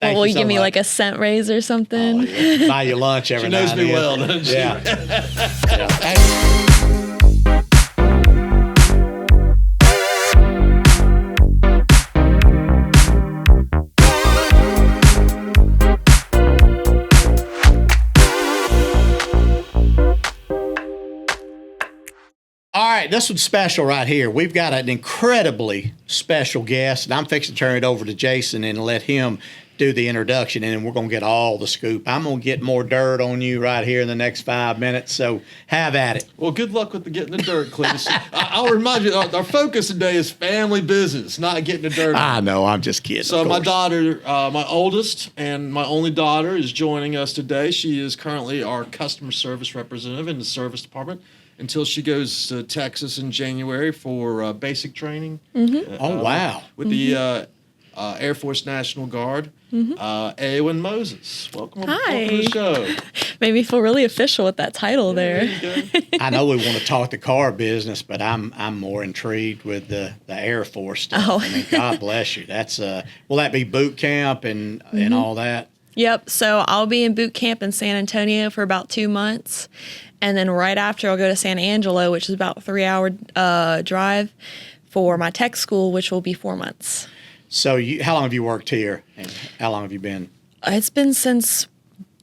Thank will you you so give me much. like a cent raise or something? Oh, yeah. Buy you lunch every She now knows and me then. well, doesn't she? Yeah. Yeah. All right, this one's special right here. We've got an incredibly special guest, and I'm fixing to turn it over to Jason and let him do the introduction, and then we're going to get all the scoop. I'm going to get more dirt on you right here in the next 5 minutes, so have at it. Well, good luck with getting the dirt, Cledus. I'll remind you, our focus today is family business, not getting the dirt. I know, I'm just kidding. So of my course. daughter, my oldest and my only daughter is joining us today. She is currently our customer service representative in the service department until she goes to Texas in January for basic training. Oh, wow. With the Air Force National Guard. Eowyn Moses. Welcome to the show. Made me feel really official with that title there. There you go. I know we want to talk the car business, but I'm more intrigued with the Air Force stuff. Oh. I mean, God bless you. That's will that be boot camp and all that? Yep. So I'll be in boot camp in San Antonio for about 2 months. And then right after, I'll go to San Angelo, which is about a 3-hour drive, for my tech school, which will be 4 months. So how long have you worked here, and how long have you been? It's been since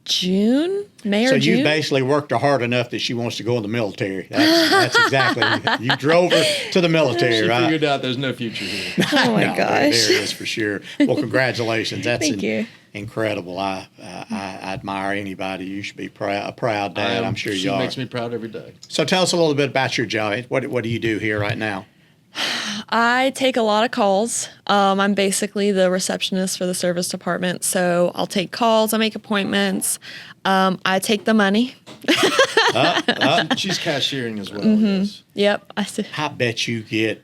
May or June. So you basically worked her hard enough that she wants to go in the military. That's exactly. You drove her to the military, She right? figured out there's no future here. Oh my No, gosh. there it is for sure. Well, congratulations. That's Thank you. Incredible. I admire anybody. You should be a proud dad. I'm sure you are. She makes me proud every day. So tell us a little bit about your job. What do you do here right now? I take a lot of calls. I'm basically the receptionist for the service department. So I'll take calls, I make appointments, I take the money. She's cashiering as well. Yes. Yep. I bet you get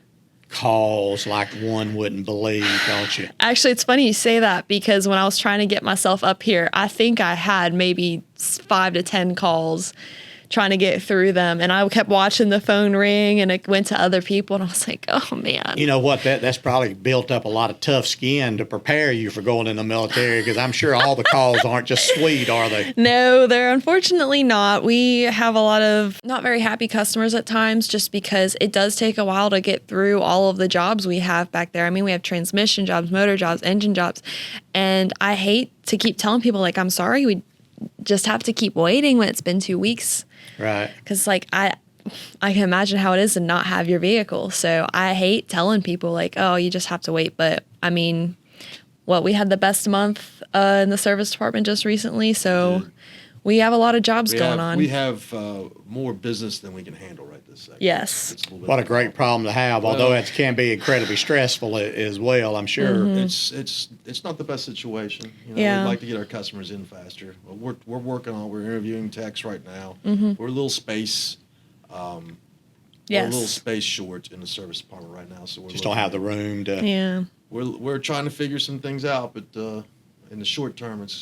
calls like one wouldn't believe, don't you? Actually, it's funny you say that, because when I was trying to get myself up here, I think I had maybe 5 to 10 calls trying to get through them. And I kept watching the phone ring, and it went to other people, and I was like, oh, man. You know what? That's probably built up a lot of tough skin to prepare you for going in the military, because I'm sure all the calls aren't just sweet, are they? No, they're unfortunately not. We have a lot of not very happy customers at times, just because it does take a while to get through all of the jobs we have back there. I mean, we have transmission jobs, motor jobs, engine jobs. And I hate to keep telling people, like, I'm sorry, we just have to keep waiting when it's been 2 weeks. Right. Because, like, I can imagine how it is to not have your vehicle. So I hate telling people, like, oh, you just have to wait. But, I mean, we had the best month in the service department just recently. So we have a lot of jobs going on. We have more business than we can handle right this second. Yes. What a great problem to have, although it can be incredibly stressful as well, I'm sure. It's not the best situation. You know, Yeah. We'd like to get our customers in faster. We're working on. We're interviewing techs right now. We're a little space. We're a little space short in the service department right now, so we Just don't have the room to. Yeah. We're trying to figure some things out, but in the short term, it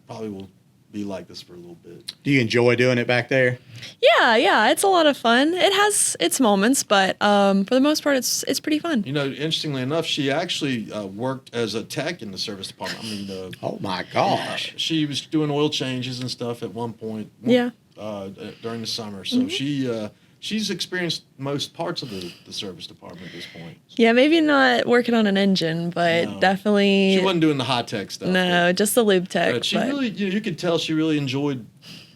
probably will be like this for a little bit. Do you enjoy doing it back there? Yeah, it's a lot of fun. It has its moments, but for the most part, it's pretty fun. You know, interestingly enough, she actually worked as a tech in the service department. I mean, Oh my gosh. she was doing oil changes and stuff at one point. Yeah. During the summer, so she's experienced most parts of the service department at this point. Yeah, maybe not working on an engine, but No. definitely. She wasn't doing the high tech stuff. No, just the lube tech. But she really, you could tell she really enjoyed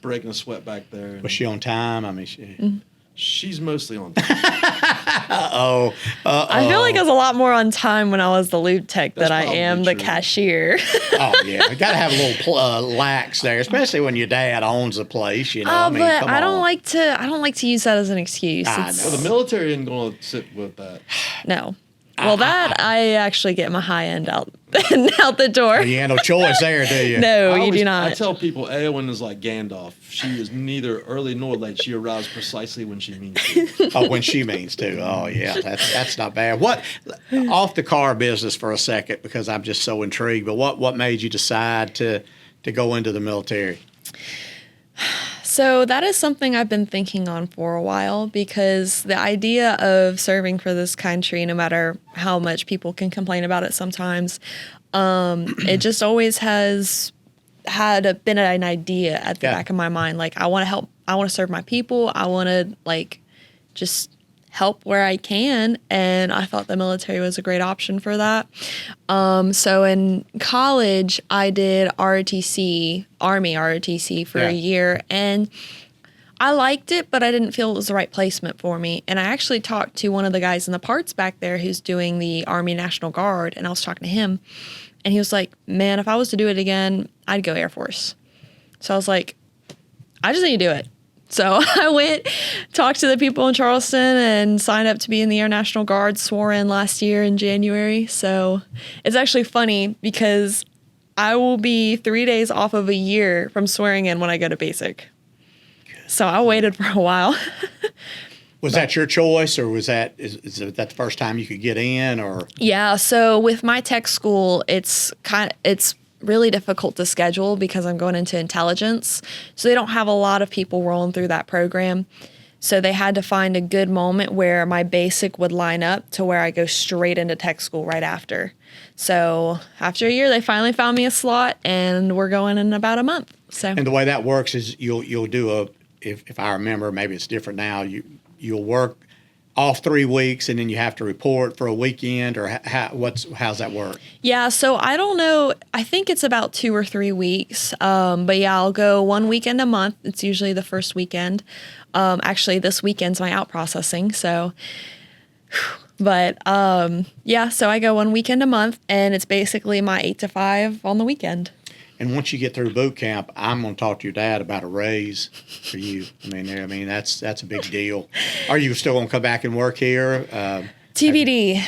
breaking a sweat back there. Was she on time? I mean, She's mostly on time. I feel like I was a lot more on time when I was the lube tech That's than I am probably the true. cashier. Oh yeah, you got to have a little lax there, especially when your dad owns the place. You know, I mean, but come I don't on. like to use that as an excuse. I It's- know. Well, the military isn't going to sit with that. No. Well, that I actually get my high end out the door. You ain't no choice there, do you? No, I you always- do not. I tell people Eowyn is like Gandalf. She is neither early nor late. She arrives precisely when she means to. Oh, when she means to. Oh, yeah, that's not bad. What off the car business for a second, because I'm just so intrigued. But what made you decide to go into the military? So that is something I've been thinking on for a while, because the idea of serving for this country, no matter how much people can complain about it sometimes, It just always has been an idea at the back of my mind. Like, I want to help. I want to serve my people. I want to like just help where I can. And I thought the military was a great option for that. So in college, I did Army ROTC for a year, and I liked it, but I didn't feel it was the right placement for me. And I actually talked to one of the guys in the parts back there who's doing the Army National Guard, and I was talking to him, and he was like, man, if I was to do it again, I'd go Air Force. So I was like, I just need to do it. So I went, talked to the people in Charleston, and signed up to be in the Air National Guard, swore in last year in January. So it's actually funny because I will be 3 days off of a year from swearing in when I go to basic. So I waited for a while. Was that your choice, or was that is that the first time you could get in, or? Yeah, so with my tech school, it's really difficult to schedule because I'm going into intelligence. So they don't have a lot of people rolling through that program. So they had to find a good moment where my basic would line up to where I go straight into tech school right after. So after a year, they finally found me a slot, and we're going in about a month. So, and the way that works is you'll do if I remember, maybe it's different now, you'll work off 3 weeks, and then you have to report for a weekend, or how's that work? Yeah, so I don't know. I think it's about 2 or 3 weeks. But yeah, I'll go 1 weekend a month. It's usually the first weekend. Actually, this weekend's my out processing. So, but yeah, so I go 1 weekend a month, and it's basically my 8 to 5 on the weekend. And once you get through boot camp, I'm going to talk to your dad about a raise for you. I mean that's a big deal. Are you still going to come back and work here? TBD.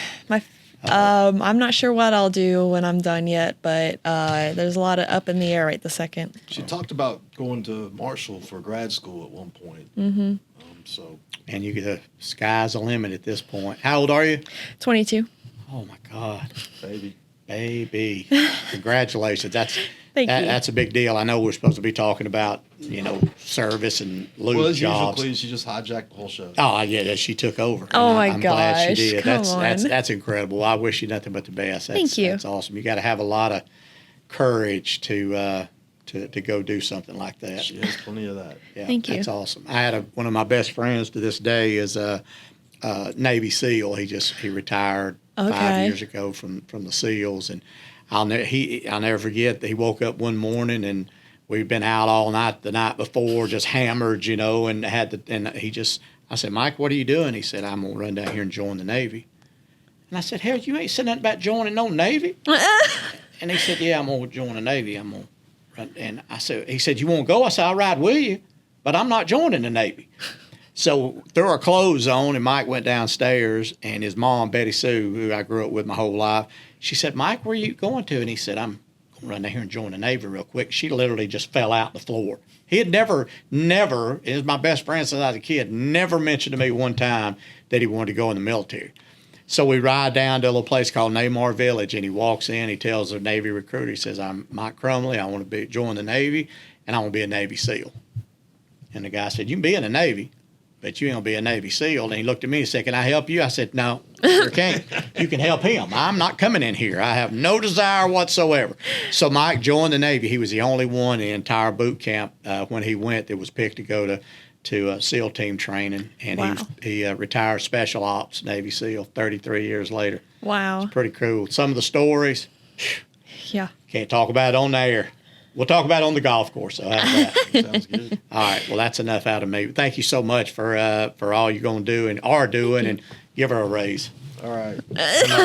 I'm not sure what I'll do when I'm done yet, but there's a lot of up in the air right this second. She talked about going to Marshall for grad school at one point. Mm-hmm. And the sky's the limit at this point. How old are you? 22. Oh my God, baby! Congratulations. Thank you. That's a big deal. I know we're supposed to be talking about, service and lose jobs. Usual, she just hijacked the whole show. Oh, yeah, she took over. Oh, my I'm gosh. glad she did. Come on. That's incredible. I wish you nothing but the best. Thank you. That's awesome. You got to have a lot of courage to go do something like that. She has plenty of that. Yeah, Thank you. That's awesome. I had one of my best friends to this day is a Navy SEAL. He retired 5 years ago from the SEALs, and I'll never forget that he woke up one morning, and we'd been out all night the night before, just hammered, and I said, Mike, what are you doing? He said, I'm gonna run down here and join the Navy. And I said, hell, you ain't said nothing about joining no Navy. And he said, yeah, I'm gonna join the Navy. I'm gonna run. And he said, you won't go? I said, I'll ride with you, but I'm not joining the Navy. So threw our clothes on, and Mike went downstairs, and his mom, Betty Sue, who I grew up with my whole life, she said, Mike, where are you going to? And he said, I'm going to run down here and join the Navy real quick. She literally just fell out the floor. He had never, he was my best friend since I was a kid, never mentioned to me one time that he wanted to go in the military. So we ride down to a little place called Namar Village, and he walks in, he tells the Navy recruiter, he says, I'm Mike Crumley, I want to join the Navy, and I want to be a Navy SEAL. And the guy said, you can be in the Navy, but you ain't gonna be a Navy SEAL. And he looked at me and said, can I help you? I said, no, you can't. You can help him. I'm not coming in here. I have no desire whatsoever. So Mike joined the Navy. He was the only one in the entire boot camp when he went that was picked to go to SEAL team training. And wow. he retired Special Ops Navy SEAL 33 years later. Wow. It's pretty cool. Some of the stories, yeah, can't talk about it on there. We'll talk about it on the golf course. So how's that? Sounds good. All right. Well, that's enough out of me. Thank you so much for all you're going to do and are doing, and give her a raise. All right.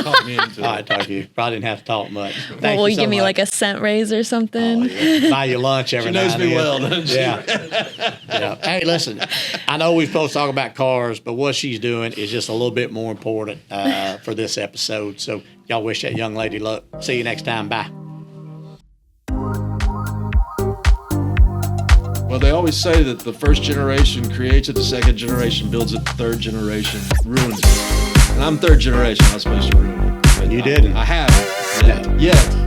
Talk me into it. All right, talk to you. Probably didn't have to talk much. Well, will you give me like a cent raise or something? Oh, yeah. Buy you lunch every now and then. She knows me well, doesn't she? Yeah. Hey, listen, I know we're supposed to talk about cars, but what she's doing is just a little bit more important for this episode. So y'all wish that young lady luck. See you next time. Bye. Well, they always say that the first generation creates it, the second generation builds it, the third generation ruins it. And I'm third generation. I was supposed to ruin it. But You didn't. I haven't. Yet.